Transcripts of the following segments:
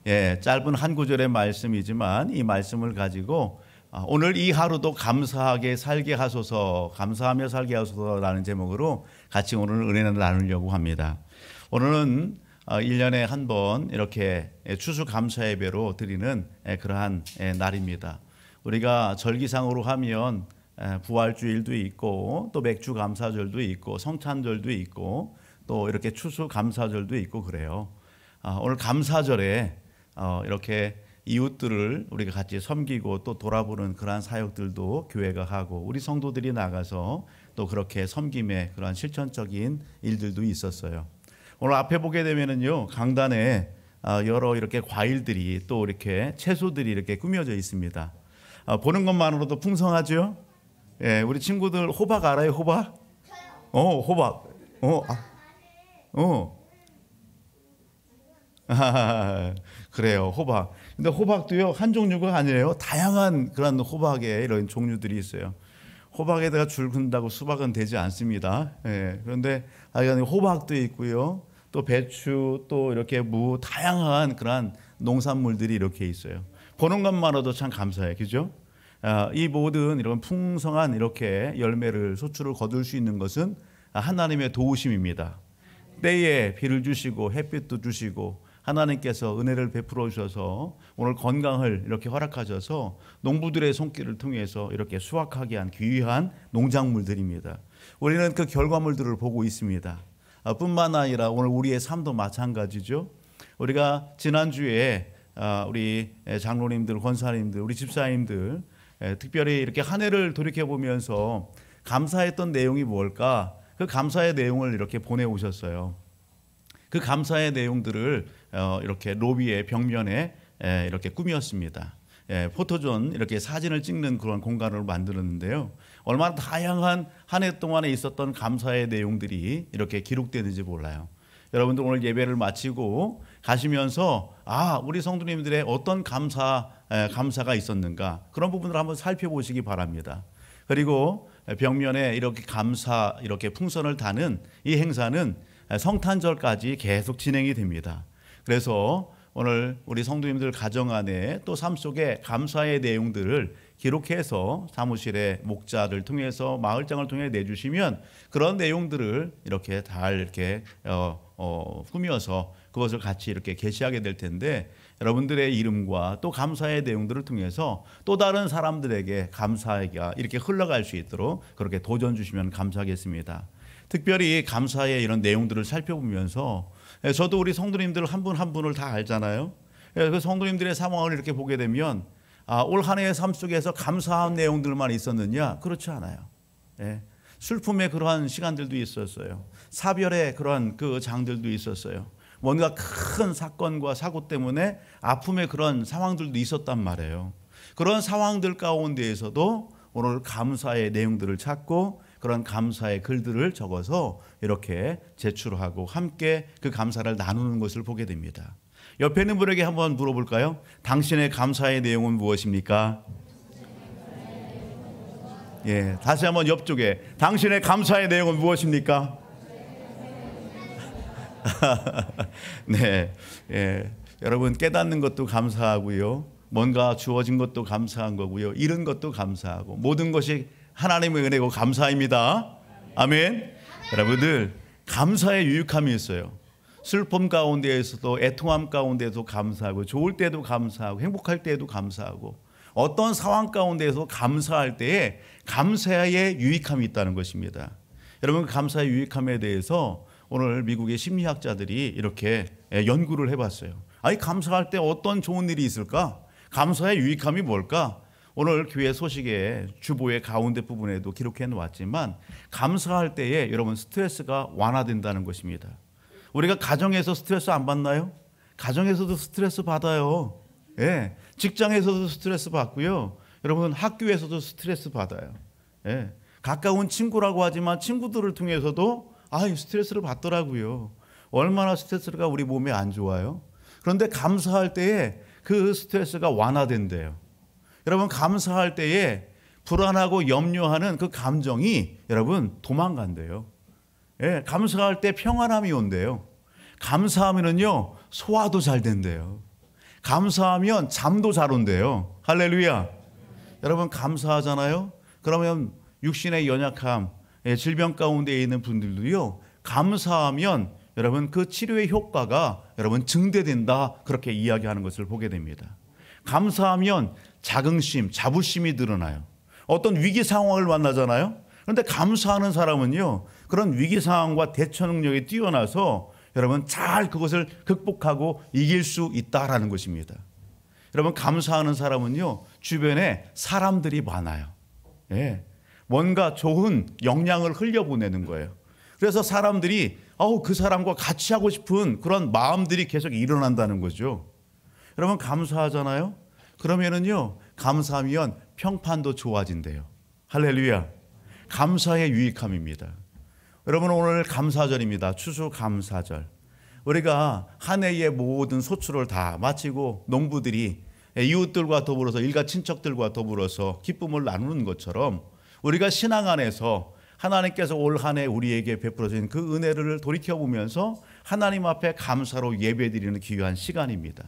짧은 한 구절의 말씀이지만 이 말씀을 가지고 오늘 이 하루도 감사하게 살게 하소서, 감사하며 살게 하소서라는 제목으로 같이 오늘 은혜를 나누려고 합니다. 오늘은 1년에 한 번 이렇게 추수감사 예배로 드리는 그러한 날입니다. 우리가 절기상으로 하면 부활주일도 있고 또 맥주감사절도 있고 성찬절도 있고 또 이렇게 추수감사절도 있고 그래요. 오늘 감사절에 이렇게 이웃들을 우리가 같이 섬기고 또 돌아보는 그러한 사역들도 교회가 하고 우리 성도들이 나가서 또 그렇게 섬김의 그러한 실천적인 일들도 있었어요. 오늘 앞에 보게 되면은요, 강단에 여러 이렇게 과일들이 또 이렇게 채소들이 이렇게 꾸며져 있습니다. 보는 것만으로도 풍성하죠. 우리 친구들 호박 알아요? 호박? 호박. 그래요, 호박. 근데 호박도요, 한 종류가 아니에요. 다양한 그런 호박의 이런 종류들이 있어요. 호박에다가 줄 긋는다고 수박은 되지 않습니다. 그런데 호박도 있고요, 또 배추, 또 이렇게 무, 다양한 그런 농산물들이 이렇게 있어요. 보는 것만으로도 참 감사해요, 그죠? 이 모든 이런 풍성한 이렇게 열매를 소출을 거둘 수 있는 것은 하나님의 도우심입니다. 때에 비를 주시고 햇빛도 주시고 하나님께서 은혜를 베풀어 주셔서 오늘 건강을 이렇게 허락하셔서 농부들의 손길을 통해서 이렇게 수확하게 한 귀한 농작물들입니다. 우리는 그 결과물들을 보고 있습니다. 뿐만 아니라 오늘 우리의 삶도 마찬가지죠. 우리가 지난주에 우리 장로님들, 권사님들, 우리 집사님들 특별히 이렇게 한 해를 돌이켜보면서 감사했던 내용이 뭘까? 그 감사의 내용을 이렇게 보내오셨어요. 그 감사의 내용들을 이렇게 로비의 벽면에 이렇게 꾸몄습니다. 포토존 이렇게 사진을 찍는 그런 공간을 만들었는데요. 얼마나 다양한 한 해 동안에 있었던 감사의 내용들이 이렇게 기록되는지 몰라요. 여러분들 오늘 예배를 마치고 가시면서 우리 성도님들의 어떤 감사가 있었는가 그런 부분을 한번 살펴보시기 바랍니다. 그리고 벽면에 이렇게 감사 이렇게 풍선을 다는 이 행사는 성탄절까지 계속 진행이 됩니다. 그래서 오늘 우리 성도님들 가정 안에 또 삶 속에 감사의 내용들을 기록해서 사무실의 목자를 통해서 마을장을 통해 내주시면 그런 내용들을 이렇게 잘 이렇게 꾸며서 그것을 같이 이렇게 게시하게 될 텐데 여러분들의 이름과 또 감사의 내용들을 통해서 또 다른 사람들에게 감사가 이렇게 흘러갈 수 있도록 그렇게 도전 주시면 감사하겠습니다. 특별히 감사의 이런 내용들을 살펴보면서 저도 우리 성도님들 한 분 한 분을 다 알잖아요. 그 성도님들의 상황을 이렇게 보게 되면 올 한 해의 삶 속에서 감사한 내용들만 있었느냐? 그렇지 않아요. 슬픔의 그러한 시간들도 있었어요. 사별의 그러한 그 장들도 있었어요. 뭔가 큰 사건과 사고 때문에 아픔의 그런 상황들도 있었단 말이에요. 그런 상황들 가운데에서도 오늘 감사의 내용들을 찾고 그런 감사의 글들을 적어서 이렇게 제출하고 함께 그 감사를 나누는 것을 보게 됩니다. 옆에 있는 분에게 한번 물어볼까요? 당신의 감사의 내용은 무엇입니까? 다시 한번 옆쪽에 당신의 감사의 내용은 무엇입니까? 여러분 깨닫는 것도 감사하고요. 뭔가 주어진 것도 감사한 거고요. 잃은 것도 감사하고 모든 것이 하나님의 은혜고 감사입니다. 아멘. 여러분들 감사의 유익함이 있어요. 슬픔 가운데에서도 애통함 가운데도 감사하고 좋을 때도 감사하고 행복할 때도 감사하고 어떤 상황 가운데서 감사할 때에 감사의 유익함이 있다는 것입니다. 여러분 감사의 유익함에 대해서 오늘 미국의 심리학자들이 이렇게 연구를 해봤어요. 감사할 때 어떤 좋은 일이 있을까? 감사의 유익함이 뭘까? 오늘 교회 소식의 주보의 가운데 부분에도 기록해 놓았지만 감사할 때에 여러분 스트레스가 완화된다는 것입니다. 우리가 가정에서 스트레스 안 받나요? 가정에서도 스트레스 받아요. 직장에서도 스트레스 받고요. 여러분 학교에서도 스트레스 받아요. 가까운 친구라고 하지만 친구들을 통해서도 스트레스를 받더라고요. 얼마나 스트레스가 우리 몸에 안 좋아요. 그런데 감사할 때에 그 스트레스가 완화된대요. 여러분 감사할 때에 불안하고 염려하는 그 감정이 여러분 도망간대요. 감사할 때 평안함이 온대요. 감사하면은요 소화도 잘 된대요. 감사하면 잠도 잘 온대요. 할렐루야. 여러분 감사하잖아요. 그러면 육신의 연약함, 질병 가운데 있는 분들도요, 감사하면 여러분 그 치료의 효과가 여러분 증대된다, 그렇게 이야기하는 것을 보게 됩니다. 감사하면 자긍심, 자부심이 늘어나요. 어떤 위기 상황을 만나잖아요. 그런데 감사하는 사람은요, 그런 위기 상황과 대처 능력이 뛰어나서 여러분 잘 그것을 극복하고 이길 수 있다라는 것입니다. 여러분 감사하는 사람은요, 주변에 사람들이 많아요. 예, 뭔가 좋은 영향을 흘려보내는 거예요. 그래서 사람들이 그 사람과 같이 하고 싶은 그런 마음들이 계속 일어난다는 거죠. 여러분 감사하잖아요. 그러면은요, 감사하면 평판도 좋아진대요. 할렐루야. 감사의 유익함입니다. 여러분 오늘 감사절입니다. 추수감사절. 우리가 한 해의 모든 소출을 다 마치고 농부들이 이웃들과 더불어서 일가 친척들과 더불어서 기쁨을 나누는 것처럼 우리가 신앙 안에서 하나님께서 올 한 해 우리에게 베풀어 주신 그 은혜를 돌이켜보면서 하나님 앞에 감사로 예배드리는 귀한 시간입니다.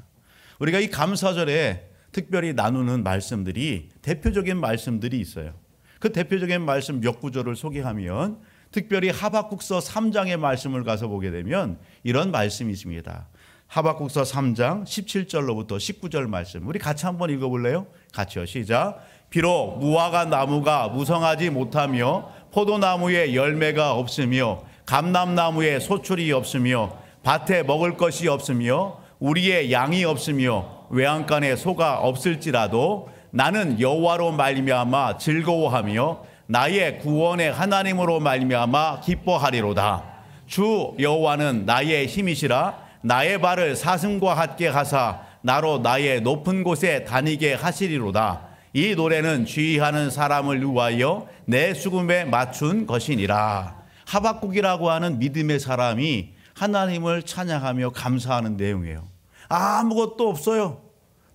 우리가 이 감사절에 특별히 나누는 말씀들이, 대표적인 말씀들이 있어요. 그 대표적인 말씀 몇 구절을 소개하면, 특별히 하박국서 3장의 말씀을 가서 보게 되면 이런 말씀이 있습니다. 하박국서 3장 17절로부터 19절 말씀, 우리 같이 한번 읽어볼래요? 같이요. 시작. 비록 무화과 나무가 무성하지 못하며 포도나무에 열매가 없으며 감람나무에 소출이 없으며 밭에 먹을 것이 없으며 우리의 양이 없으며 외양간에 소가 없을지라도 나는 여호와로 말미암아 즐거워하며 나의 구원의 하나님으로 말미암아 기뻐하리로다. 주 여호와는 나의 힘이시라. 나의 발을 사슴과 같게 하사 나로 나의 높은 곳에 다니게 하시리로다. 이 노래는 주의하는 사람을 위하여 내 수금에 맞춘 것이니라. 하박국이라고 하는 믿음의 사람이 하나님을 찬양하며 감사하는 내용이에요. 아무것도 없어요.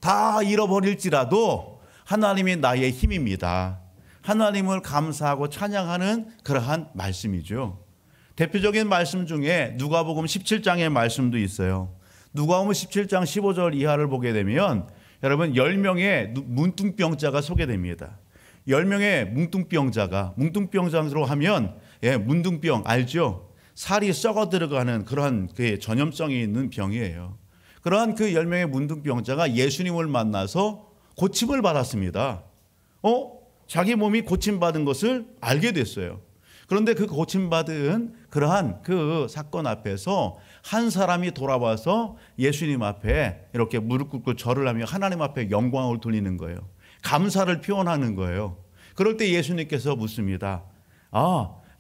다 잃어버릴지라도 하나님이 나의 힘입니다. 하나님을 감사하고 찬양하는 그러한 말씀이죠. 대표적인 말씀 중에 누가복음 17장의 말씀도 있어요. 누가복음 17장 15절 이하를 보게 되면 여러분 10명의 문둥병자가 소개됩니다. 10명의 뭉뚱병자로 하면, 문둥병 알죠? 살이 썩어 들어가는 그러한 그 전염성이 있는 병이에요. 그러한 그 10명의 문둥병자가 예수님을 만나서 고침을 받았습니다. 자기 몸이 고침받은 것을 알게 됐어요. 그런데 그 고침받은 그러한 그 사건 앞에서 한 사람이 돌아와서 예수님 앞에 이렇게 무릎 꿇고 절을 하며 하나님 앞에 영광을 돌리는 거예요. 감사를 표현하는 거예요. 그럴 때 예수님께서 묻습니다.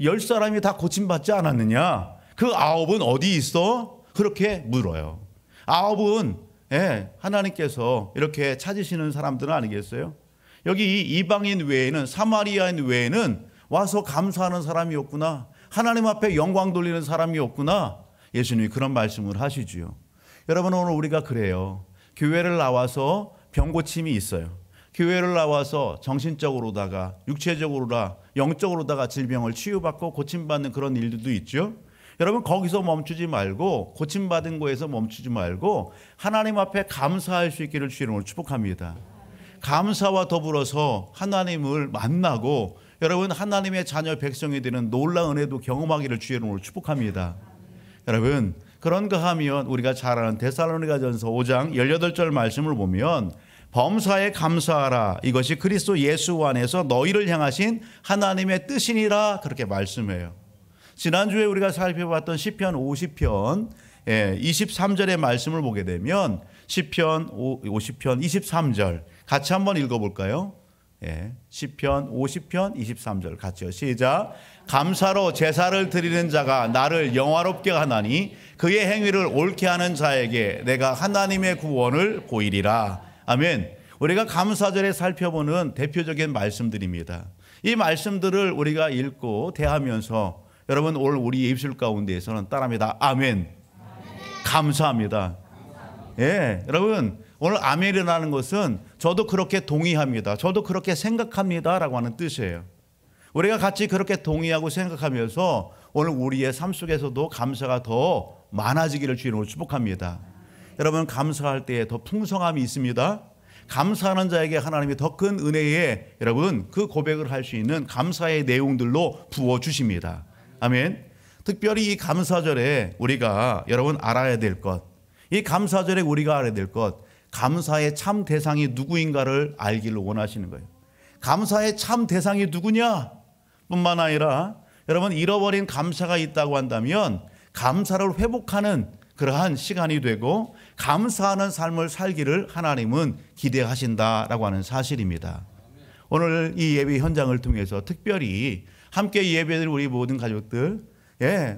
10사람이 다 고침받지 않았느냐? 그 9은 어디 있어? 그렇게 물어요. 9은 하나님께서 이렇게 찾으시는 사람들은 아니겠어요? 여기 이방인 외에는, 사마리아인 외에는 와서 감사하는 사람이 없구나, 하나님 앞에 영광 돌리는 사람이 없구나, 예수님이 그런 말씀을 하시지요. 여러분 오늘 우리가 그래요. 교회를 나와서 병고침이 있어요. 교회를 나와서 정신적으로다가 육체적으로다 영적으로다가 질병을 치유받고 고침받는 그런 일들도 있죠. 여러분 거기서 멈추지 말고, 고침받은 거에서 멈추지 말고 하나님 앞에 감사할 수 있기를 주의 이름으로 축복합니다. 감사와 더불어서 하나님을 만나고 여러분 하나님의 자녀 백성이 되는 놀라운 은혜도 경험하기를 주의 이름으로 축복합니다. 여러분 그런가 하면 우리가 잘 아는 데살로니가전서 5장 18절 말씀을 보면 범사에 감사하라, 이것이 그리스도 예수 안에서 너희를 향하신 하나님의 뜻이니라, 그렇게 말씀해요. 지난주에 우리가 살펴봤던 시편 50편 23절의 말씀을 보게 되면 시편 50편 23절 같이 한번 읽어볼까요? 시편 50편 23절 같이요. 시작. 감사로 제사를 드리는 자가 나를 영화롭게 하나니 그의 행위를 옳게 하는 자에게 내가 하나님의 구원을 보이리라. 아멘. 우리가 감사절에 살펴보는 대표적인 말씀들입니다. 이 말씀들을 우리가 읽고 대하면서 여러분 오늘 우리 입술 가운데에서는 따라합니다. 아멘. 감사합니다. 여러분 오늘 아멘이라는 것은 저도 그렇게 동의합니다, 저도 그렇게 생각합니다 라고 하는 뜻이에요. 우리가 같이 그렇게 동의하고 생각하면서 오늘 우리의 삶 속에서도 감사가 더 많아지기를 주님으로 축복합니다. 여러분 감사할 때에 더 풍성함이 있습니다. 감사하는 자에게 하나님이 더 큰 은혜에 여러분 그 고백을 할 수 있는 감사의 내용들로 부어주십니다. 아멘. 특별히 이 감사절에 우리가 여러분 알아야 될 것, 이 감사절에 우리가 알아야 될 것, 감사의 참 대상이 누구인가를 알기를 원하시는 거예요. 감사의 참 대상이 누구냐 뿐만 아니라 여러분 잃어버린 감사가 있다고 한다면 감사를 회복하는 그러한 시간이 되고 감사하는 삶을 살기를 하나님은 기대하신다라고 하는 사실입니다. 오늘 이 예배 현장을 통해서 특별히 함께 예배드릴 우리 모든 가족들,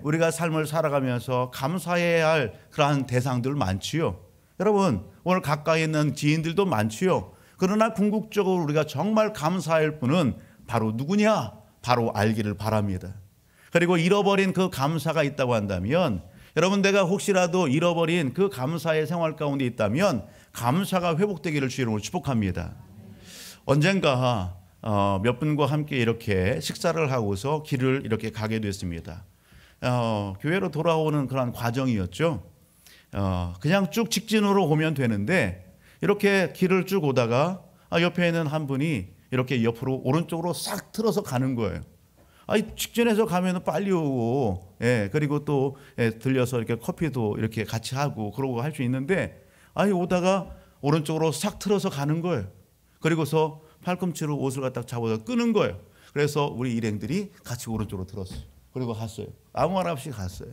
우리가 삶을 살아가면서 감사해야 할 그러한 대상들 많지요. 여러분 오늘 가까이 있는 지인들도 많지요. 그러나 궁극적으로 우리가 정말 감사할 분은 바로 누구냐? 바로 알기를 바랍니다. 그리고 잃어버린 그 감사가 있다고 한다면 여러분 내가 혹시라도 잃어버린 그 감사의 생활 가운데 있다면 감사가 회복되기를 주의 이름으로 축복합니다. 언젠가 몇 분과 함께 이렇게 식사를 하고서 길을 이렇게 가게 됐습니다. 교회로 돌아오는 그런 과정이었죠. 그냥 쭉 직진으로 오면 되는데 이렇게 길을 쭉 오다가 옆에 있는 한 분이 이렇게 옆으로 오른쪽으로 싹 틀어서 가는 거예요. 직진해서 가면 빨리 오고, 그리고 또 들려서 이렇게 커피도 이렇게 같이 하고 그러고 할 수 있는데, 오다가 오른쪽으로 싹 틀어서 가는 거예요. 그리고서 팔꿈치로 옷을 갖다 잡아서 끄는 거예요. 그래서 우리 일행들이 같이 오른쪽으로 들었어요. 그리고 갔어요. 아무 말 없이 갔어요.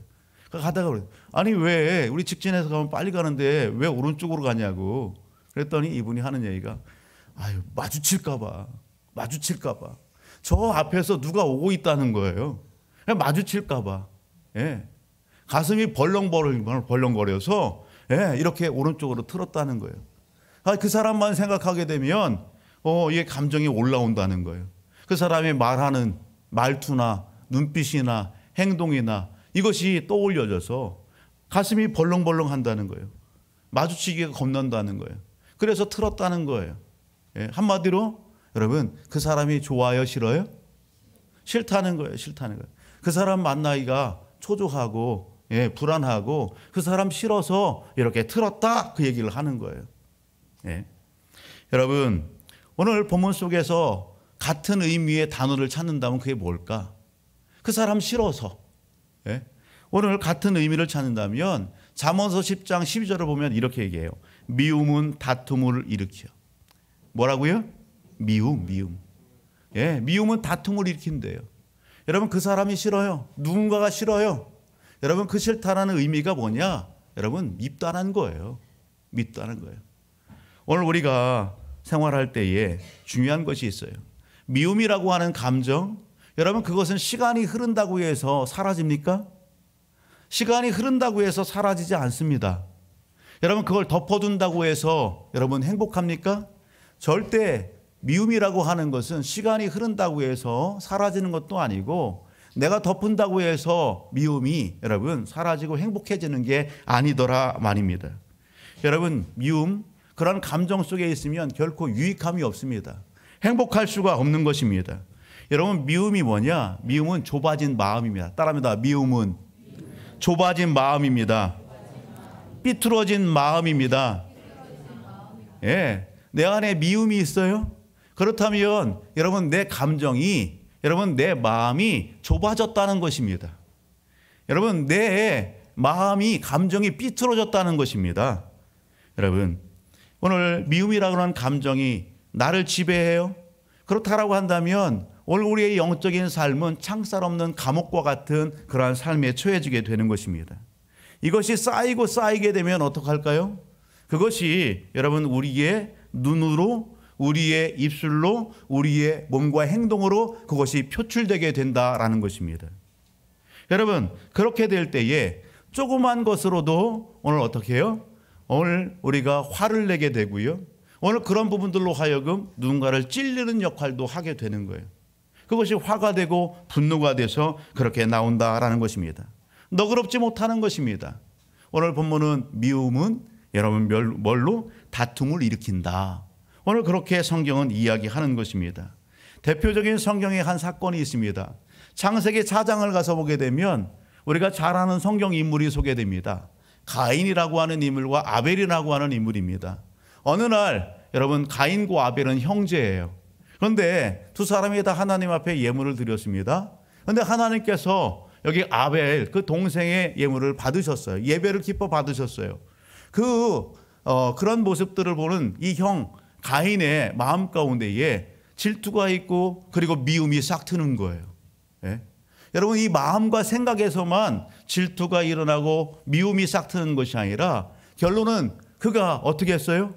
가다가 그래요. 아니 왜 우리 직진해서 가면 빨리 가는데 왜 오른쪽으로 가냐고. 그랬더니 이분이 하는 얘기가 마주칠까봐. 저 앞에서 누가 오고 있다는 거예요. 마주칠까봐. 가슴이 벌렁거려서 이렇게 오른쪽으로 틀었다는 거예요. 그 사람만 생각하게 되면 이게 감정이 올라온다는 거예요. 그 사람이 말하는 말투나 눈빛이나 행동이나 이것이 떠올려져서 가슴이 벌렁벌렁 한다는 거예요. 마주치기가 겁난다는 거예요. 그래서 틀었다는 거예요. 한마디로 여러분 그 사람이 좋아요 싫어요? 싫다는 거예요. 그 사람 만나기가 초조하고 불안하고 그 사람 싫어서 이렇게 틀었다 그 얘기를 하는 거예요. 여러분 오늘 본문 속에서 같은 의미의 단어를 찾는다면 그게 뭘까? 그 사람 싫어서. 오늘 같은 의미를 찾는다면 잠언서 10장 12절을 보면 이렇게 얘기해요. 미움은 다툼을 일으켜. 뭐라고요? 미움. 미움은 다툼을 일으킨대요. 여러분 그 사람이 싫어요. 누군가가 싫어요. 여러분 그 싫다라는 의미가 뭐냐? 여러분 밉다는 거예요. 오늘 우리가 생활할 때에 중요한 것이 있어요. 미움이라고 하는 감정, 여러분 그것은 시간이 흐른다고 해서 사라집니까? 시간이 흐른다고 해서 사라지지 않습니다. 여러분 그걸 덮어둔다고 해서 여러분 행복합니까? 절대 미움이라고 하는 것은 시간이 흐른다고 해서 사라지는 것도 아니고 내가 덮은다고 해서 미움이 여러분 사라지고 행복해지는 게 아니더라 말입니다. 여러분 미움 그런 감정 속에 있으면 결코 유익함이 없습니다. 행복할 수가 없는 것입니다. 여러분 미움이 뭐냐? 미움은 좁아진 마음입니다. 따라합니다. 미움은 좁아진 마음입니다. 삐뚤어진 마음입니다. 내 안에 미움이 있어요? 그렇다면 여러분 내 감정이 여러분 내 마음이 좁아졌다는 것입니다. 여러분 내 마음이 감정이 삐뚤어졌다는 것입니다. 여러분 오늘 미움이라고 하는 감정이 나를 지배해요? 그렇다라고 한다면 오늘 우리의 영적인 삶은 창살 없는 감옥과 같은 그러한 삶에 처해지게 되는 것입니다. 이것이 쌓이게 되면 어떡할까요? 그것이 여러분 우리의 눈으로 우리의 입술로 우리의 몸과 행동으로 그것이 표출되게 된다라는 것입니다. 여러분 그렇게 될 때에 조그만 것으로도 오늘 어떻게 해요? 오늘 우리가 화를 내게 되고요. 오늘 그런 부분들로 하여금 누군가를 찔리는 역할도 하게 되는 거예요. 그것이 화가 되고 분노가 돼서 그렇게 나온다라는 것입니다. 너그럽지 못하는 것입니다. 오늘 본문은 미움은 여러분 뭘로? 다툼을 일으킨다. 오늘 그렇게 성경은 이야기하는 것입니다. 대표적인 성경의 한 사건이 있습니다. 창세기 4장을 가서 보게 되면 우리가 잘 아는 성경 인물이 소개됩니다. 가인이라고 하는 인물과 아벨이라고 하는 인물입니다. 어느 날 여러분 가인과 아벨은 형제예요. 그런데 두 사람이 다 하나님 앞에 예물을 드렸습니다. 그런데 하나님께서 여기 아벨 그 동생의 예물을 받으셨어요. 예배를 기뻐 받으셨어요. 그런 모습들을 보는 이 형 가인의 마음 가운데에 질투가 있고 그리고 미움이 싹 트는 거예요. 예? 여러분 이 마음과 생각에서만 질투가 일어나고 미움이 싹 트는 것이 아니라 결론은 그가 어떻게 했어요?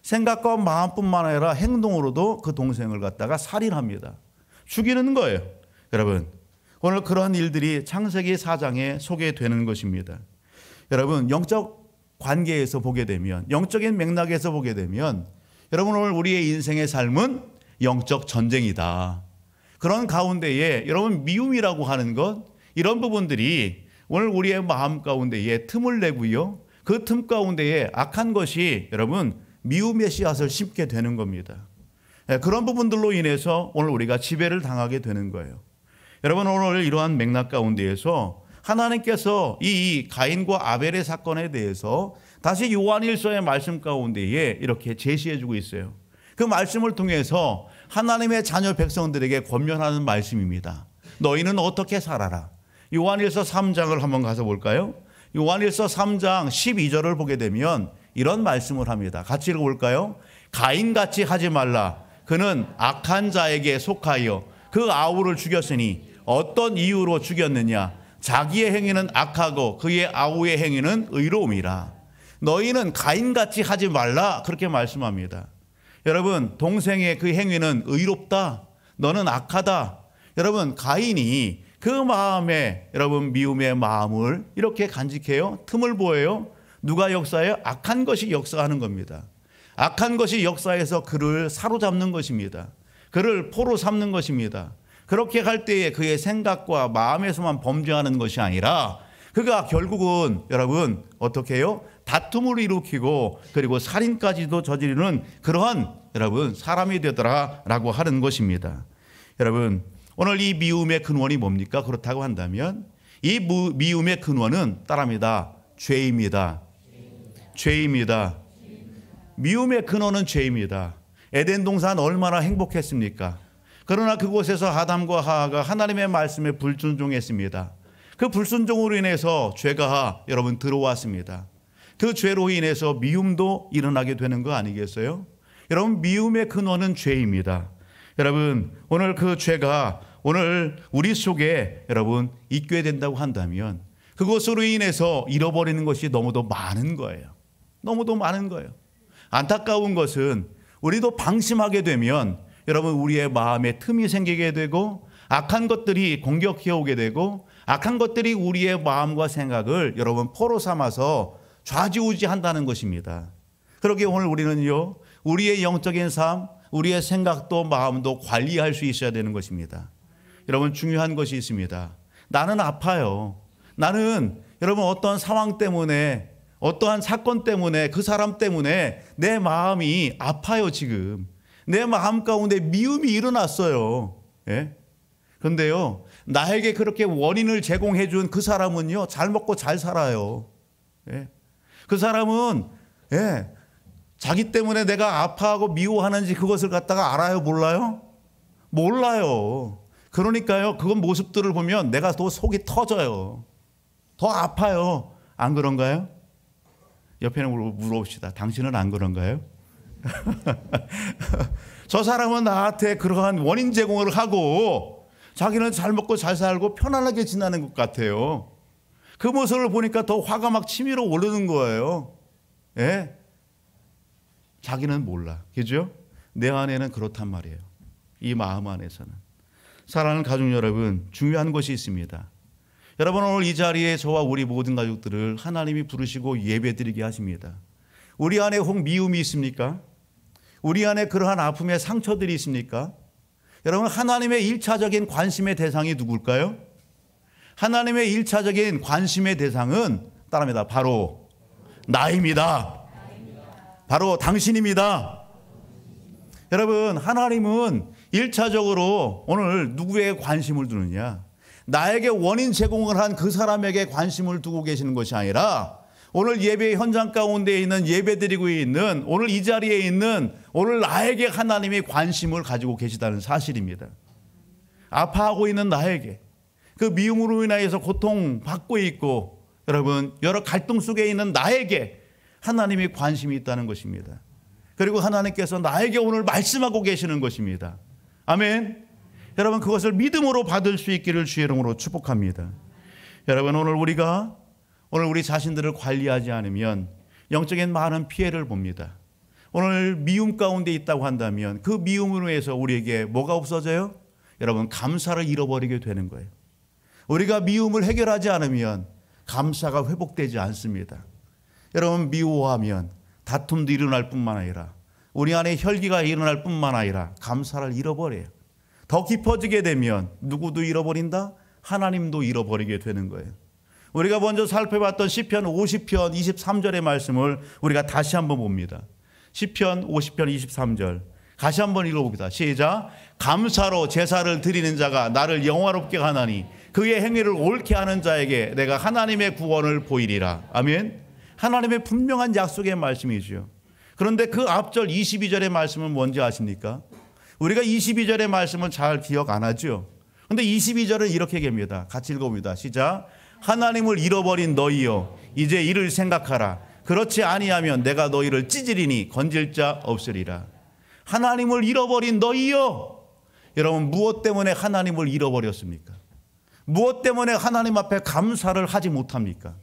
생각과 마음뿐만 아니라 행동으로도 그 동생을 갖다가 살인합니다. 죽이는 거예요. 여러분 오늘 그러한 일들이 창세기 4장에 소개되는 것입니다. 여러분 영적 관계에서 보게 되면 영적인 맥락에서 보게 되면 여러분 오늘 우리의 인생의 삶은 영적 전쟁이다. 그런 가운데에 여러분 미움이라고 하는 것 이런 부분들이 오늘 우리의 마음 가운데에 틈을 내고요. 그 틈 가운데에 악한 것이 여러분 미움의 씨앗을 심게 되는 겁니다. 그런 부분들로 인해서 오늘 우리가 지배를 당하게 되는 거예요. 여러분 오늘 이러한 맥락 가운데에서 하나님께서 이 가인과 아벨의 사건에 대해서 다시 요한일서의 말씀 가운데에 이렇게 제시해주고 있어요. 그 말씀을 통해서 하나님의 자녀 백성들에게 권면하는 말씀입니다. 너희는 어떻게 살아라. 요한일서 3장을 한번 가서 볼까요? 요한일서 3장 12절을 보게 되면 이런 말씀을 합니다. 같이 읽어볼까요? 가인같이 하지 말라. 그는 악한 자에게 속하여 그 아우를 죽였으니 어떤 이유로 죽였느냐. 자기의 행위는 악하고 그의 아우의 행위는 의로움이라. 너희는 가인같이 하지 말라. 그렇게 말씀합니다. 여러분 동생의 그 행위는 의롭다. 너는 악하다. 여러분 가인이 그 마음에 여러분 미움의 마음을 이렇게 간직해요. 틈을 보여요. 누가 역사해요? 악한 것이 역사하는 겁니다. 악한 것이 역사해서 그를 사로잡는 것입니다. 그를 포로 삼는 것입니다. 그렇게 할 때에 그의 생각과 마음에서만 범죄하는 것이 아니라 그가 결국은 여러분 어떻게 해요? 다툼을 일으키고 그리고 살인까지도 저지르는 그러한 여러분 사람이 되더라라고 하는 것입니다. 여러분 오늘 이 미움의 근원이 뭡니까? 그렇다고 한다면 이 미움의 근원은 따라합니다. 죄입니다. 죄입니다. 미움의 근원은 죄입니다. 에덴 동산 얼마나 행복했습니까? 그러나 그곳에서 아담과 하와가 하나님의 말씀에 불순종했습니다. 그 불순종으로 인해서 죄가 여러분 들어왔습니다. 그 죄로 인해서 미움도 일어나게 되는 거 아니겠어요? 여러분 미움의 근원은 죄입니다. 여러분 오늘 그 죄가 오늘 우리 속에 여러분 있게 된다고 한다면 그것으로 인해서 잃어버리는 것이 너무도 많은 거예요. 너무도 많은 거예요. 안타까운 것은 우리도 방심하게 되면 여러분 우리의 마음에 틈이 생기게 되고 악한 것들이 공격해 오게 되고 악한 것들이 우리의 마음과 생각을 여러분 포로 삼아서 좌지우지한다는 것입니다. 그렇게 오늘 우리는요 우리의 영적인 삶 우리의 생각도 마음도 관리할 수 있어야 되는 것입니다. 여러분 중요한 것이 있습니다. 나는 아파요. 나는 여러분 어떤 상황 때문에 어떠한 사건 때문에 그 사람 때문에 내 마음이 아파요. 지금 내 마음 가운데 미움이 일어났어요. 예? 그런데요 나에게 그렇게 원인을 제공해 준 그 사람은요 잘 먹고 잘 살아요. 예? 그 사람은 예, 자기 때문에 내가 아파하고 미워하는지 그것을 갖다가 알아요? 몰라요? 몰라요. 그러니까요 그건 모습들을 보면 내가 더 속이 터져요. 더 아파요. 안 그런가요? 옆에는 물어봅시다. 당신은 안 그런가요? 저 사람은 나한테 그러한 원인 제공을 하고 자기는 잘 먹고 잘 살고 편안하게 지내는 것 같아요. 그 모습을 보니까 더 화가 막 치밀어 오르는 거예요. 예? 자기는 몰라. 그죠? 내 안에는 그렇단 말이에요. 이 마음 안에서는. 사랑하는 가족 여러분, 중요한 것이 있습니다. 여러분 오늘 이 자리에 저와 우리 모든 가족들을 하나님이 부르시고 예배드리게 하십니다. 우리 안에 혹 미움이 있습니까? 우리 안에 그러한 아픔의 상처들이 있습니까? 여러분 하나님의 1차적인 관심의 대상이 누굴까요? 하나님의 1차적인 관심의 대상은 따라합니다. 바로 나입니다. 바로 당신입니다. 여러분 하나님은 1차적으로 오늘 누구에게 관심을 두느냐? 나에게 원인 제공을 한 그 사람에게 관심을 두고 계시는 것이 아니라 오늘 예배 현장 가운데 있는 예배드리고 있는 오늘 이 자리에 있는 오늘 나에게 하나님이 관심을 가지고 계시다는 사실입니다. 아파하고 있는 나에게, 그 미움으로 인하여서 고통받고 있고 여러분 여러 갈등 속에 있는 나에게 하나님이 관심이 있다는 것입니다. 그리고 하나님께서 나에게 오늘 말씀하고 계시는 것입니다. 아멘. 여러분 그것을 믿음으로 받을 수 있기를 주의 이름으로 축복합니다. 여러분 오늘 우리 자신들을 관리하지 않으면 영적인 많은 피해를 봅니다. 오늘 미움 가운데 있다고 한다면 그 미움으로 해서 우리에게 뭐가 없어져요? 여러분 감사를 잃어버리게 되는 거예요. 우리가 미움을 해결하지 않으면 감사가 회복되지 않습니다. 여러분 미워하면 다툼도 일어날 뿐만 아니라 우리 안에 혈기가 일어날 뿐만 아니라 감사를 잃어버려요. 더 깊어지게 되면 누구도 잃어버린다? 하나님도 잃어버리게 되는 거예요. 우리가 먼저 살펴봤던 시편 50편 23절의 말씀을 우리가 다시 한번 봅니다. 시편 50편 23절 다시 한번 읽어봅니다. 시작. 감사로 제사를 드리는 자가 나를 영화롭게 하나니 그의 행위를 옳게 하는 자에게 내가 하나님의 구원을 보이리라. 아멘. 하나님의 분명한 약속의 말씀이죠. 그런데 그 앞절 22절의 말씀은 뭔지 아십니까? 우리가 22절의 말씀은 잘 기억 안 하죠. 그런데 22절은 이렇게 얘기합니다. 같이 읽어봅니다. 시작. 하나님을 잃어버린 너희여 이제 이를 생각하라. 그렇지 아니하면 내가 너희를 찢으리니 건질 자 없으리라. 하나님을 잃어버린 너희여. 여러분 무엇 때문에 하나님을 잃어버렸습니까? 무엇 때문에 하나님 앞에 감사를 하지 못합니까?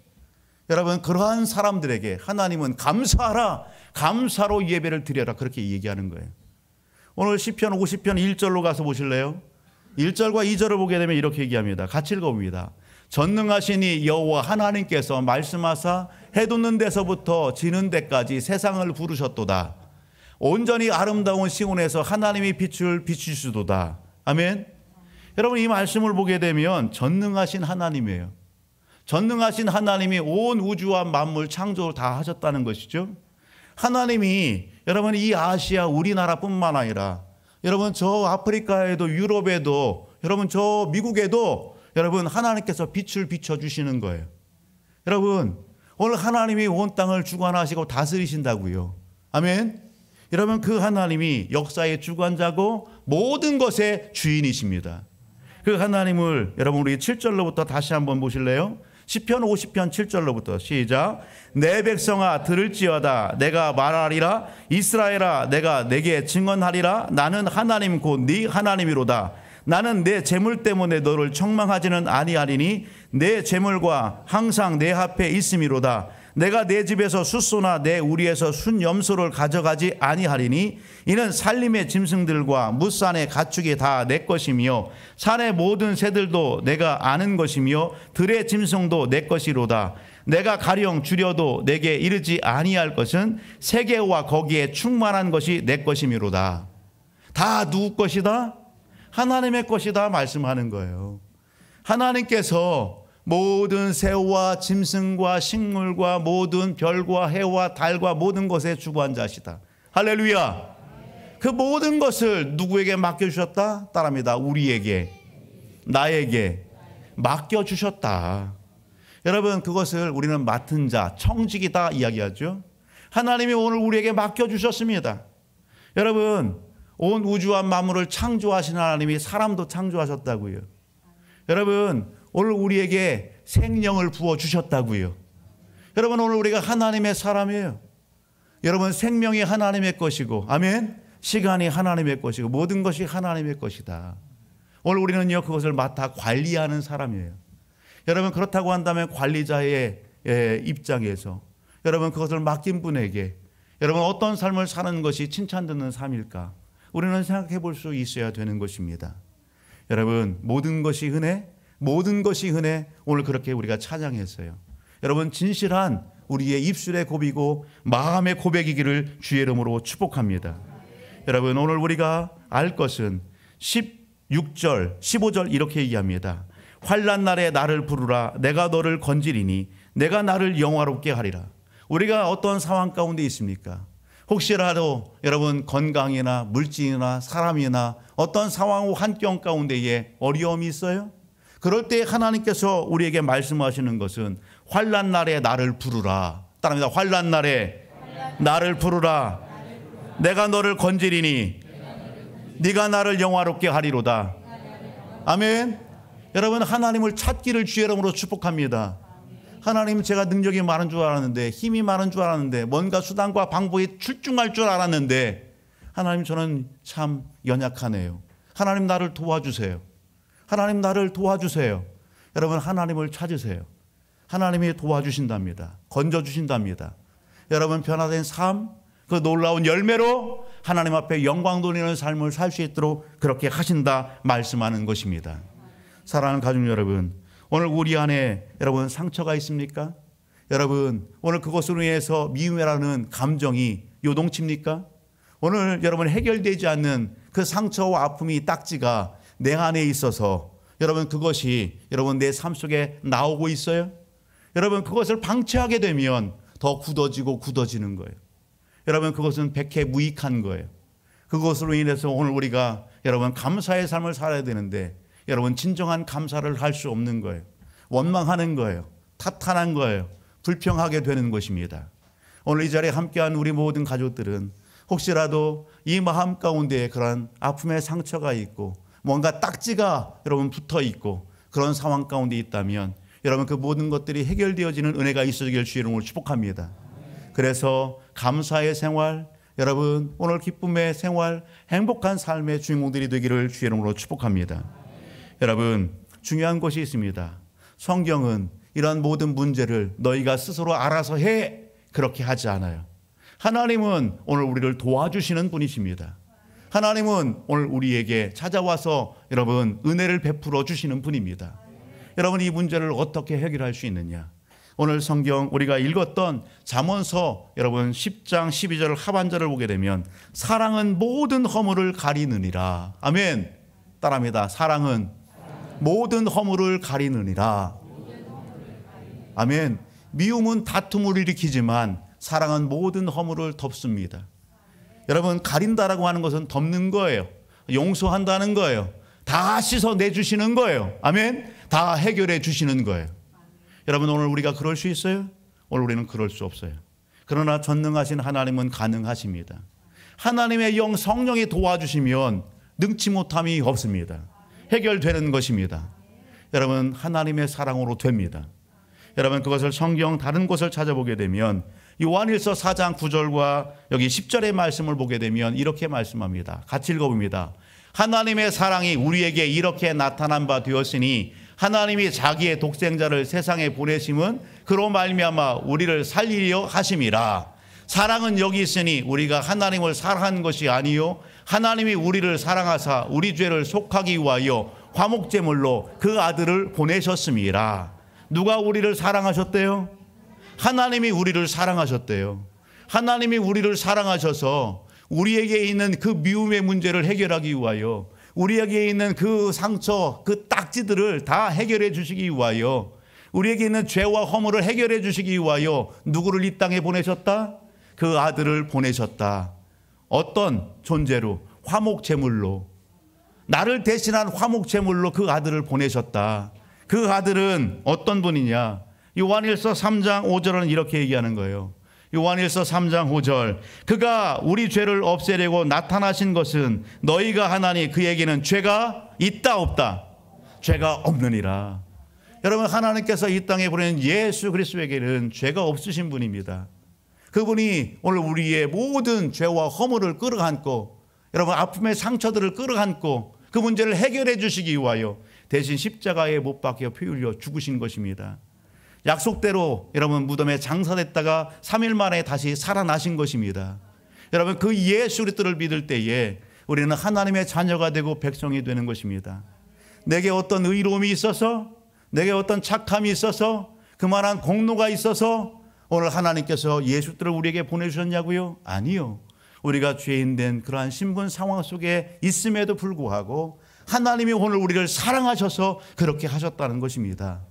여러분 그러한 사람들에게 하나님은 감사하라. 감사로 예배를 드려라. 그렇게 얘기하는 거예요. 오늘 시편 50편 1절로 가서 보실래요? 1절과 2절을 보게 되면 이렇게 얘기합니다. 같이 읽어봅니다. 전능하신 이 여호와 하나님께서 말씀하사 해 돋는 데서부터 지는 데까지 세상을 부르셨도다. 온전히 아름다운 시온에서 하나님이 빛을 비추시도다. 아멘. 여러분 이 말씀을 보게 되면 전능하신 하나님이에요. 전능하신 하나님이 온 우주와 만물 창조를 다 하셨다는 것이죠. 하나님이 여러분 이 아시아 우리나라뿐만 아니라 여러분 저 아프리카에도 유럽에도 여러분 저 미국에도 여러분 하나님께서 빛을 비춰주시는 거예요. 여러분 오늘 하나님이 온 땅을 주관하시고 다스리신다고요. 아멘. 여러분 그 하나님이 역사의 주관자고 모든 것의 주인이십니다. 그 하나님을 여러분 우리 7절로부터 다시 한번 보실래요? 시편 50편 7절로부터 시작. 내 백성아 들을지어다. 내가 말하리라. 이스라엘아 내가 내게 증언하리라. 나는 하나님 곧 네 하나님이로다. 나는 내 재물 때문에 너를 책망하지는 아니하리니 내 재물과 항상 내 앞에 있음이로다. 내가 내 집에서 숫소나 내 우리에서 순염소를 가져가지 아니하리니 이는 산림의 짐승들과 무산의 가축이 다 내 것이며 산의 모든 새들도 내가 아는 것이며 들의 짐승도 내 것이로다. 내가 가령 줄여도 내게 이르지 아니할 것은 세계와 거기에 충만한 것이 내 것이미로다. 다 누구 것이다? 하나님의 것이다 말씀하는 거예요. 하나님께서 모든 새와 짐승과 식물과 모든 별과 해와 달과 모든 것의 주관자시다. 할렐루야. 그 모든 것을 누구에게 맡겨주셨다? 따라합니다. 우리에게, 나에게 맡겨주셨다. 여러분 그것을 우리는 맡은 자, 청직이다 이야기하죠. 하나님이 오늘 우리에게 맡겨주셨습니다. 여러분 온 우주와 만물을 창조하신 하나님이 사람도 창조하셨다고요. 여러분 오늘 우리에게 생명을 부어주셨다고요. 여러분 오늘 우리가 하나님의 사람이에요. 여러분 생명이 하나님의 것이고 아멘. 시간이 하나님의 것이고 모든 것이 하나님의 것이다. 오늘 우리는요 그것을 맡아 관리하는 사람이에요. 여러분 그렇다고 한다면 관리자의 입장에서 여러분 그것을 맡긴 분에게 여러분 어떤 삶을 사는 것이 칭찬받는 삶일까? 우리는 생각해 볼 수 있어야 되는 것입니다. 여러분 모든 것이 은혜, 모든 것이 은혜 오늘 그렇게 우리가 찬양했어요. 여러분 진실한 우리의 입술의 고비고 마음의 고백이기를 주의 이름으로 축복합니다. 여러분 오늘 우리가 알 것은 16절 15절 이렇게 얘기합니다. 환난 날에 나를 부르라. 내가 너를 건지리니 내가 나를 영화롭게 하리라. 우리가 어떤 상황 가운데 있습니까? 혹시라도 여러분 건강이나 물질이나 사람이나 어떤 상황 환경 가운데에 어려움이 있어요? 그럴 때 하나님께서 우리에게 말씀하시는 것은 환난 날에 나를 부르라. 따라합니다. 환난 날에 나를 부르라. 내가 너를 건지리니 네가 나를 영화롭게 하리로다. 아멘. 여러분, 하나님을 찾기를 주의 이름으로 축복합니다. 하나님, 제가 능력이 많은 줄 알았는데, 힘이 많은 줄 알았는데, 뭔가 수단과 방법이 출중할 줄 알았는데, 하나님, 저는 참 연약하네요. 하나님, 나를 도와주세요. 하나님, 나를 도와주세요. 여러분, 하나님을 찾으세요. 하나님이 도와주신답니다. 건져주신답니다. 여러분, 변화된 삶, 그 놀라운 열매로 하나님 앞에 영광 돌리는 삶을 살 수 있도록 그렇게 하신다 말씀하는 것입니다. 사랑하는 가족 여러분, 오늘 우리 안에 여러분 상처가 있습니까? 여러분, 오늘 그것으로 인해서 미움이라는 감정이 요동칩니까? 오늘 여러분 해결되지 않는 그 상처와 아픔이, 딱지가 내 안에 있어서 여러분 그것이 여러분 내 삶 속에 나오고 있어요? 여러분, 그것을 방치하게 되면 더 굳어지고 굳어지는 거예요. 여러분, 그것은 백해무익한 거예요. 그것으로 인해서 오늘 우리가 여러분 감사의 삶을 살아야 되는데, 여러분 진정한 감사를 할 수 없는 거예요. 원망하는 거예요. 탓하는 거예요. 불평하게 되는 것입니다. 오늘 이 자리에 함께한 우리 모든 가족들은 혹시라도 이 마음 가운데 그런 아픔의 상처가 있고 뭔가 딱지가 여러분 붙어 있고 그런 상황 가운데 있다면, 여러분 그 모든 것들이 해결되어지는 은혜가 있어지길 주의 이름으로 축복합니다. 그래서 감사의 생활, 여러분 오늘 기쁨의 생활, 행복한 삶의 주인공들이 되기를 주의 이름으로 축복합니다. 여러분, 중요한 것이 있습니다. 성경은 이러한 모든 문제를 너희가 스스로 알아서 해, 그렇게 하지 않아요. 하나님은 오늘 우리를 도와주시는 분이십니다. 하나님은 오늘 우리에게 찾아와서 여러분 은혜를 베풀어 주시는 분입니다. 여러분, 이 문제를 어떻게 해결할 수 있느냐? 오늘 성경 우리가 읽었던 잠언서 여러분 10장 12절 하반절을 보게 되면, 사랑은 모든 허물을 가리느니라. 아멘. 따라합니다. 사랑은 모든 허물을 가리느니라. 아멘. 미움은 다툼을 일으키지만 사랑은 모든 허물을 덮습니다. 여러분, 가린다라고 하는 것은 덮는 거예요. 용서한다는 거예요. 다 씻어내주시는 거예요. 아멘. 다 해결해 주시는 거예요. 여러분, 오늘 우리가 그럴 수 있어요? 오늘 우리는 그럴 수 없어요. 그러나 전능하신 하나님은 가능하십니다. 하나님의 영 성령이 도와주시면 능치 못함이 없습니다. 해결되는 것입니다. 여러분, 하나님의 사랑으로 됩니다. 여러분, 그것을 성경 다른 곳을 찾아보게 되면 요한일서 4장 9절과 여기 10절의 말씀을 보게 되면 이렇게 말씀합니다. 같이 읽어봅니다. 하나님의 사랑이 우리에게 이렇게 나타난 바 되었으니 하나님이 자기의 독생자를 세상에 보내심은 그로 말미암아 우리를 살리려 하심이라. 사랑은 여기 있으니 우리가 하나님을 사랑한 것이 아니요 하나님이 우리를 사랑하사 우리 죄를 속하기 위하여 화목제물로 그 아들을 보내셨음이라. 누가 우리를 사랑하셨대요? 하나님이 우리를 사랑하셨대요. 하나님이 우리를 사랑하셔서 우리에게 있는 그 미움의 문제를 해결하기 위하여, 우리에게 있는 그 상처, 그 딱지들을 다 해결해 주시기 위하여, 우리에게 있는 죄와 허물을 해결해 주시기 위하여 누구를 이 땅에 보내셨다? 그 아들을 보내셨다. 어떤 존재로? 화목제물로. 나를 대신한 화목제물로 그 아들을 보내셨다. 그 아들은 어떤 분이냐? 요한일서 3장 5절은 이렇게 얘기하는 거예요. 요한일서 3장 5절. 그가 우리 죄를 없애려고 나타나신 것은 너희가 하나니 그에게는 죄가 있다 없다? 죄가 없느니라. 여러분, 하나님께서 이 땅에 보낸 예수 그리스도에게는 죄가 없으신 분입니다. 그분이 오늘 우리의 모든 죄와 허물을 끌어안고, 여러분 아픔의 상처들을 끌어안고 그 문제를 해결해 주시기 위하여 대신 십자가에 못 박혀 피 흘려 죽으신 것입니다. 약속대로 여러분 무덤에 장사됐다가 3일 만에 다시 살아나신 것입니다. 여러분, 그 예수 그리스도를 믿을 때에 우리는 하나님의 자녀가 되고 백성이 되는 것입니다. 내게 어떤 의로움이 있어서, 내게 어떤 착함이 있어서, 그만한 공로가 있어서 오늘 하나님께서 예수 그리스도를 우리에게 보내주셨냐고요? 아니요. 우리가 죄인된 그러한 신분 상황 속에 있음에도 불구하고 하나님이 오늘 우리를 사랑하셔서 그렇게 하셨다는 것입니다.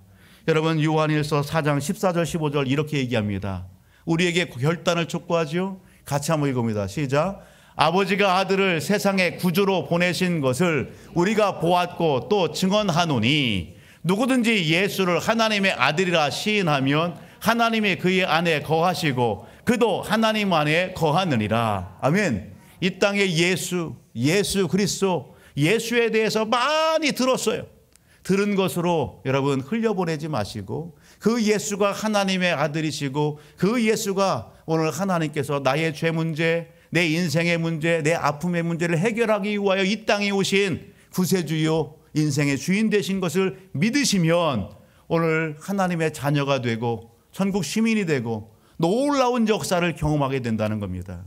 여러분, 요한일서 4장 14절 15절 이렇게 얘기합니다. 우리에게 결단을 촉구하지요. 같이 한번 읽어봅니다. 시작. 아버지가 아들을 세상에 구주로 보내신 것을 우리가 보았고 또 증언하노니 누구든지 예수를 하나님의 아들이라 시인하면 하나님이 그의 안에 거하시고 그도 하나님 안에 거하느니라. 아멘. 이 땅에 예수 그리스도, 예수에 대해서 많이 들었어요. 들은 것으로 여러분 흘려보내지 마시고 그 예수가 하나님의 아들이시고 그 예수가 오늘 하나님께서 나의 죄 문제, 내 인생의 문제, 내 아픔의 문제를 해결하기 위하여 이 땅에 오신 구세주요 인생의 주인 되신 것을 믿으시면 오늘 하나님의 자녀가 되고 천국 시민이 되고 놀라운 역사를 경험하게 된다는 겁니다.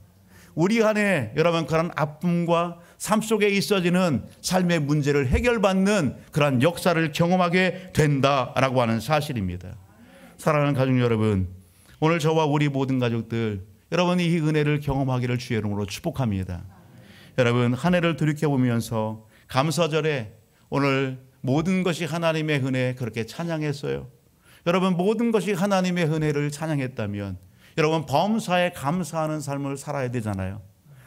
우리 안에 여러분 그런 아픔과 삶 속에 있어지는 삶의 문제를 해결받는 그런 역사를 경험하게 된다라고 하는 사실입니다. 사랑하는 가족 여러분, 오늘 저와 우리 모든 가족들 여러분이 이 은혜를 경험하기를 주의 이름으로 축복합니다. 여러분 한 해를 돌이켜보면서 감사절에 오늘 모든 것이 하나님의 은혜 그렇게 찬양했어요. 여러분 모든 것이 하나님의 은혜를 찬양했다면 여러분 범사에 감사하는 삶을 살아야 되잖아요.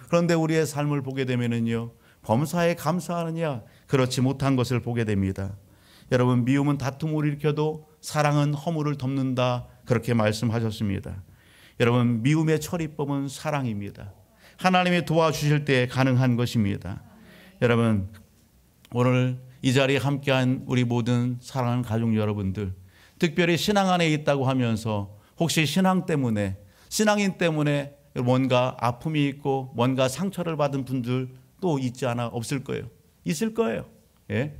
그런데 우리의 삶을 보게 되면은요, 범사에 감사하느냐 그렇지 못한 것을 보게 됩니다. 여러분 미움은 다툼을 일으켜도 사랑은 허물을 덮는다 그렇게 말씀하셨습니다. 여러분 미움의 처리법은 사랑입니다. 하나님이 도와주실 때 가능한 것입니다. 여러분 오늘 이 자리에 함께한 우리 모든 사랑하는 가족 여러분들, 특별히 신앙 안에 있다고 하면서 혹시 신앙인 때문에 뭔가 아픔이 있고 뭔가 상처를 받은 분들 또 있지 않아 없을 거예요. 있을 거예요. 예?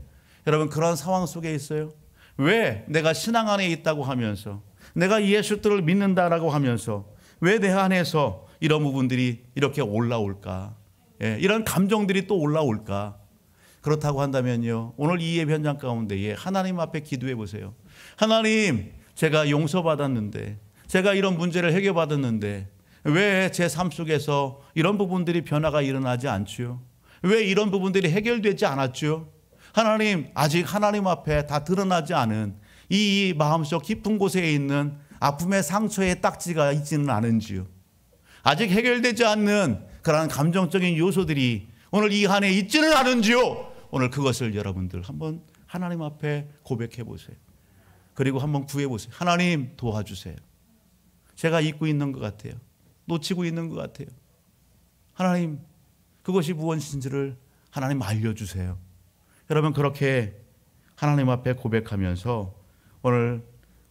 여러분 그런 상황 속에 있어요. 왜 내가 신앙 안에 있다고 하면서 내가 예수를 믿는다라고 하면서 왜 내 안에서 이런 부분들이 이렇게 올라올까? 예, 이런 감정들이 또 올라올까? 그렇다고 한다면요, 오늘 이 예배 현장 가운데에 하나님 앞에 기도해 보세요. 하나님, 제가 용서받았는데, 제가 이런 문제를 해결받았는데 왜 제 삶 속에서 이런 부분들이 변화가 일어나지 않지요? 왜 이런 부분들이 해결되지 않았죠? 하나님, 아직 하나님 앞에 다 드러나지 않은 이 마음속 깊은 곳에 있는 아픔의 상처의 딱지가 있지는 않은지요? 아직 해결되지 않는 그러한 감정적인 요소들이 오늘 이 안에 있지는 않은지요? 오늘 그것을 여러분들 한번 하나님 앞에 고백해 보세요. 그리고 한번 구해 보세요. 하나님 도와주세요. 제가 잊고 있는 것 같아요. 놓치고 있는 것 같아요. 하나님, 그것이 무엇인지를 하나님 알려주세요. 여러분 그렇게 하나님 앞에 고백하면서 오늘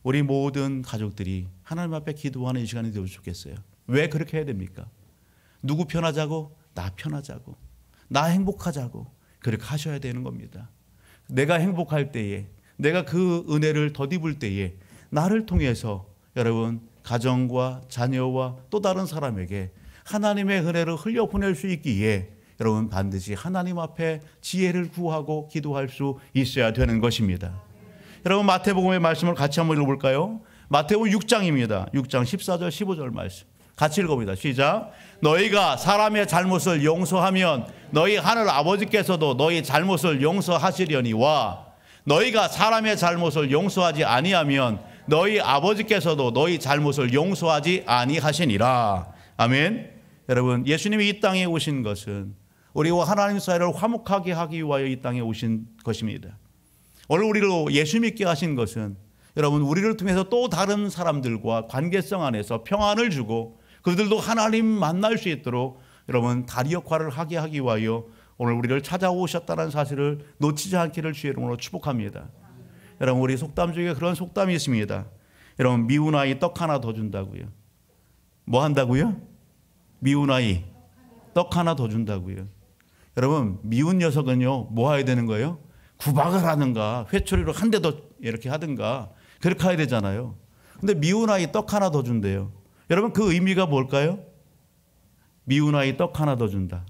우리 모든 가족들이 하나님 앞에 기도하는 이 시간이 되어도 좋겠어요. 왜 그렇게 해야 됩니까? 누구 편하자고? 나 편하자고. 나 행복하자고. 그렇게 하셔야 되는 겁니다. 내가 행복할 때에, 내가 그 은혜를 덧입을 때에 나를 통해서 여러분 가정과 자녀와 또 다른 사람에게 하나님의 은혜를 흘려보낼 수 있기에 여러분 반드시 하나님 앞에 지혜를 구하고 기도할 수 있어야 되는 것입니다. 여러분 마태복음의 말씀을 같이 한번 읽어볼까요? 마태복음 6장입니다. 6장 14절 15절 말씀 같이 읽어봅니다. 시작. 너희가 사람의 잘못을 용서하면 너희 하늘 아버지께서도 너희 잘못을 용서하시려니와 너희가 사람의 잘못을 용서하지 아니하면 너희 아버지께서도 너희 잘못을 용서하지 아니하시니라. 아멘. 여러분 예수님이 이 땅에 오신 것은 우리와 하나님 사이를 화목하게 하기 위하여 이 땅에 오신 것입니다. 오늘 우리로 예수 믿게 하신 것은 여러분 우리를 통해서 또 다른 사람들과 관계성 안에서 평안을 주고 그들도 하나님 만날 수 있도록 여러분 다리 역할을 하게 하기 위하여 오늘 우리를 찾아오셨다는 사실을 놓치지 않기를 주의 이름으로 축복합니다. 여러분 우리 속담 중에 그런 속담이 있습니다. 여러분 미운 아이 떡 하나 더 준다고요. 뭐 한다고요? 미운 아이 떡 하나 더 준다고요. 여러분 미운 녀석은요 뭐 해야 되는 거예요? 구박을 하든가 회초리로 한 대 더 이렇게 하든가 그렇게 해야 되잖아요. 근데 미운 아이 떡 하나 더 준대요. 여러분 그 의미가 뭘까요? 미운 아이 떡 하나 더 준다.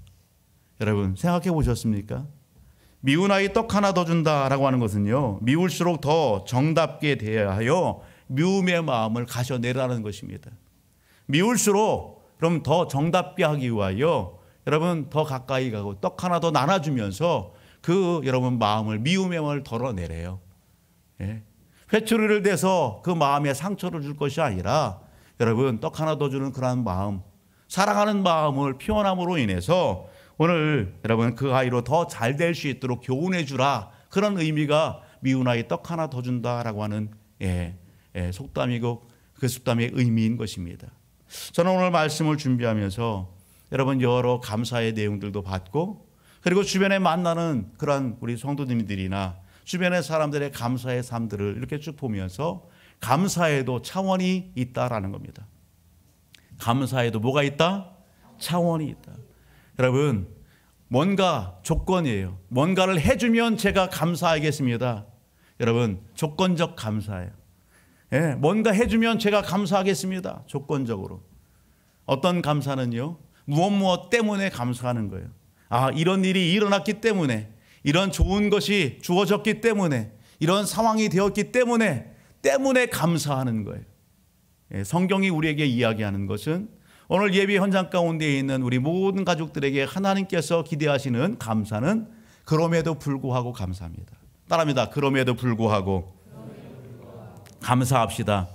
여러분 생각해 보셨습니까? 미운 아이 떡 하나 더 준다라고 하는 것은요 미울수록 더 정답게 대하여 미움의 마음을 가셔내라는 것입니다. 미울수록 그럼 더 정답게 하기 위하여 여러분 더 가까이 가고 떡 하나 더 나눠주면서 그 여러분 마음을 미움의 마음을 덜어내래요. 예. 회초리를 대서 그 마음에 상처를 줄 것이 아니라 여러분 떡 하나 더 주는 그러한 마음, 사랑하는 마음을 표현함으로 인해서 오늘 여러분 그 아이로 더 잘 될 수 있도록 교훈해 주라. 그런 의미가 미운 아이 떡 하나 더 준다라고 하는 속담이고 그 속담의 의미인 것입니다. 저는 오늘 말씀을 준비하면서 여러분 여러 감사의 내용들도 봤고, 그리고 주변에 만나는 그러한 우리 성도님들이나 주변의 사람들의 감사의 삶들을 이렇게 쭉 보면서 감사에도 차원이 있다라는 겁니다. 감사에도 뭐가 있다? 차원이 있다. 여러분, 뭔가 조건이에요. 뭔가를 해주면 제가 감사하겠습니다. 여러분, 조건적 감사예요. 뭔가 해주면 제가 감사하겠습니다. 조건적으로. 어떤 감사는요, 무엇 때문에 감사하는 거예요. 이런 일이 일어났기 때문에, 이런 좋은 것이 주어졌기 때문에, 이런 상황이 되었기 때문에 감사하는 거예요. 성경이 우리에게 이야기하는 것은 오늘 예배 현장 가운데 있는 우리 모든 가족들에게 하나님께서 기대하시는 감사는 그럼에도 불구하고 감사합니다. 따라합니다. 그럼에도 불구하고 감사합시다.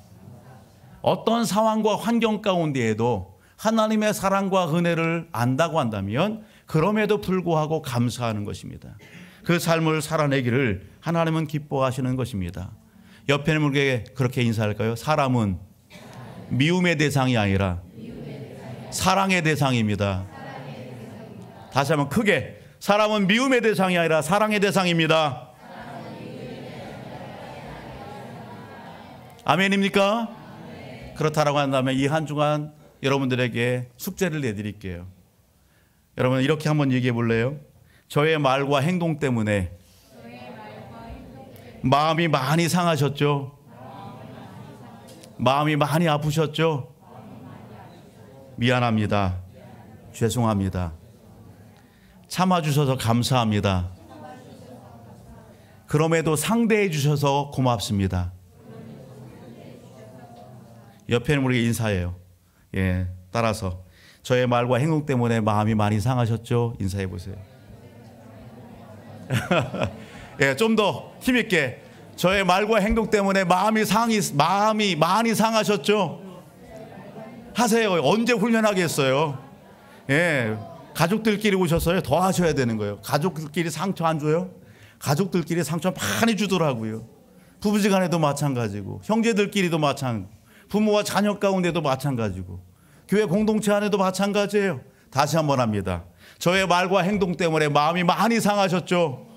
어떤 상황과 환경 가운데에도 하나님의 사랑과 은혜를 안다고 한다면 그럼에도 불구하고 감사하는 것입니다. 그 삶을 살아내기를 하나님은 기뻐하시는 것입니다. 옆에 있는 분에게 그렇게 인사할까요? 사람은 미움의 대상이 아니라 사랑의 대상입니다. 다시 한번 크게, 사람은 미움의 대상이 아니라 사랑의 대상입니다. 아멘입니까? 그렇다라고 한다면 이 한 주간 여러분들에게 숙제를 내드릴게요. 여러분 이렇게 한번 얘기해 볼래요? 저의 말과 행동 때문에 마음이 많이 상하셨죠? 마음이 많이 아프셨죠? 미안합니다. 죄송합니다. 참아주셔서 감사합니다. 그럼에도 상대해 주셔서 고맙습니다. 옆에 있는 우리에게 인사해요. 따라서 저의 말과 행동 때문에 마음이 많이 상하셨죠? 인사해 보세요. 좀 더 힘있게, 저의 말과 행동 때문에 마음이 많이 상하셨죠? 하세요. 언제 훈련하겠어요? 가족들끼리 오셨어요. 더 하셔야 되는 거예요. 가족들끼리 상처 안 줘요? 가족들끼리 상처 많이 주더라고요. 부부지간에도 마찬가지고, 형제들끼리도 마찬가지고, 부모와 자녀 가운데도 마찬가지고, 교회 공동체 안에도 마찬가지예요. 다시 한번 합니다. 저의 말과 행동 때문에 마음이 많이 상하셨죠?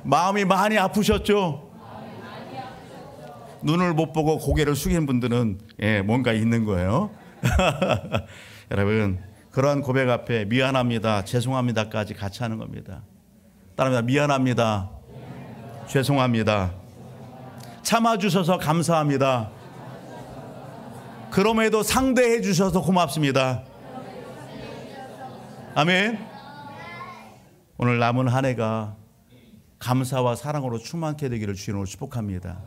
마음이 많이 아프셨죠? 눈을 못 보고 고개를 숙인 분들은 뭔가 있는 거예요. 여러분, 그러한 고백 앞에 미안합니다, 죄송합니다까지 같이 하는 겁니다. 따라합니다. 미안합니다, 죄송합니다, 참아주셔서 감사합니다, 그럼에도 상대해 주셔서 고맙습니다. 아멘. 오늘 남은 한 해가 감사와 사랑으로 충만케 되기를 주님으로 축복합니다.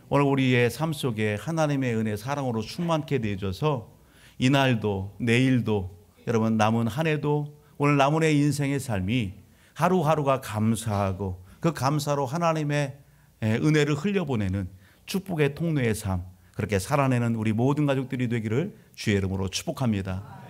오늘 우리의 삶 속에 하나님의 은혜, 사랑으로 충만케 되어져서 이날도 내일도 여러분 남은 한 해도 오늘 남은 해 인생의 삶이 하루하루가 감사하고 그 감사로 하나님의 은혜를 흘려보내는 축복의 통로의 삶, 그렇게 살아내는 우리 모든 가족들이 되기를 주의 이름으로 축복합니다.